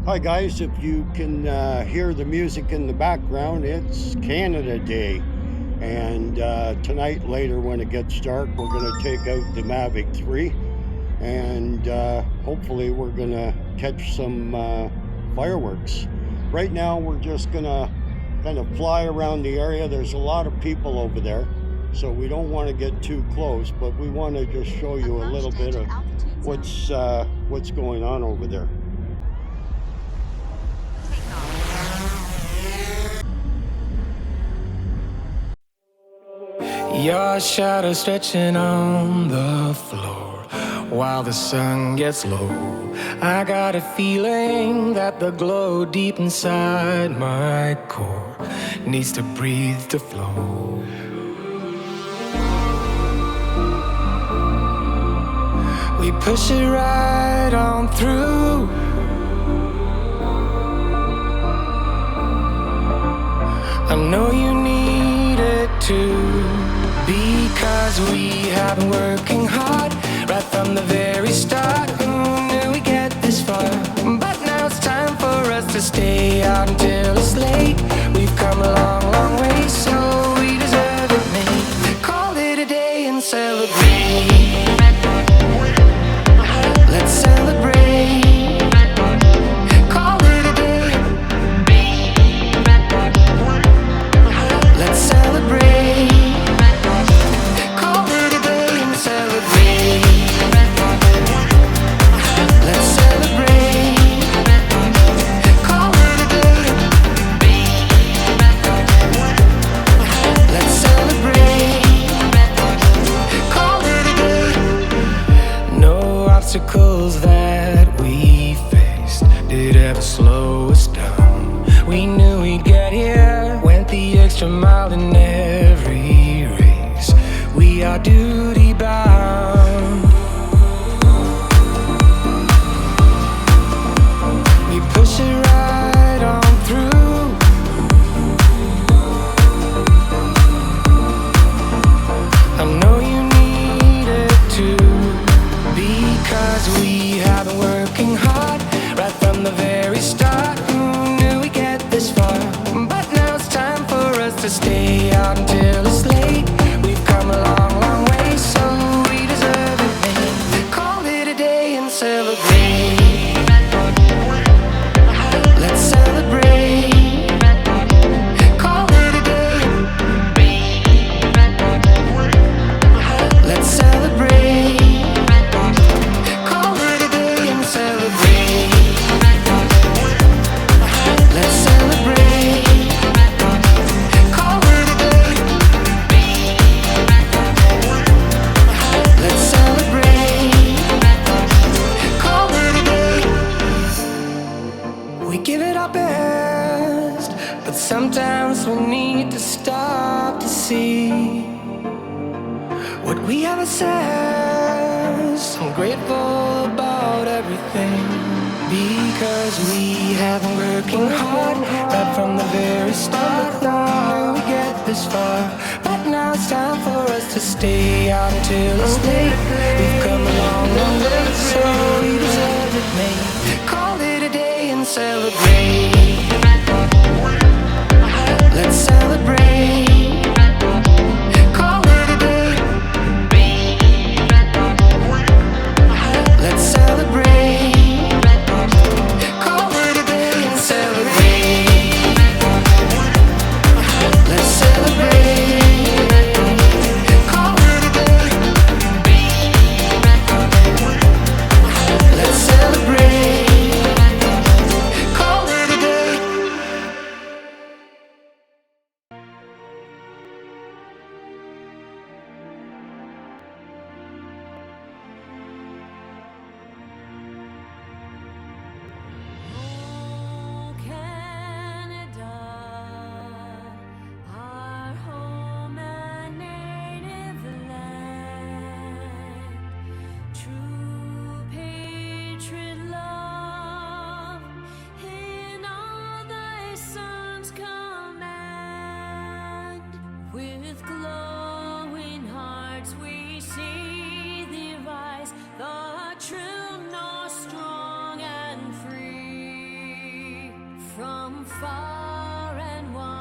Hi guys, if you can hear the music in the background, it's Canada Day. And tonight, later when it gets dark, we're going to take out the MAVIC 3 and hopefully we're going to catch some fireworks. Right now we're just going to kind of fly around the area. There's a lot of people over there, so we don't want to get too close, but we want to just show you a little bit of what's going on over there. Your shadow stretching on the floor while the sun gets low. I got a feeling that the glow deep inside my core needs to breathe to flow. We push it right on through. I know you need it too, because we have been working hard right from the very start. Who knew we'd get this far? But now it's time for us to stay out until it's late. We've come a long, long way, so we deserve it, mate. Call it a day and celebrate. Let's celebrate. Call it a day. Let's celebrate. Call it a day and celebrate. Let's celebrate. Call it a day. Let's celebrate. Call it a day. No obstacles that we faced did ever slow us down. We knew we'd get here, went the extra mile in every race. We are duty bound. We push it right on through. I know you need it too, because we have been working hard right from the very start. Who knew we'd get this far? But now it's time for us to stay out until it's late. We've come a long, long way, so we deserve it, mate. Call it a day and celebrate. Let's celebrate. Call it a day. Let's celebrate. Call it a day and celebrate. Let's celebrate. Call it a day. Let's celebrate. Call it a day. We give it our best, but sometimes we need to stop to see what we have assessed. I'm grateful about everything, because we have been working hard right from the very start. How we get this far? But now it's time for us to stay out until it's late. We've come a long, long way, so we deserve it, mate. Call it a day and celebrate. Let's celebrate. Call it a day. Let's celebrate. Call it a day and celebrate. Let's celebrate. Call it a day. Let's celebrate. Call it a day. from far and wide.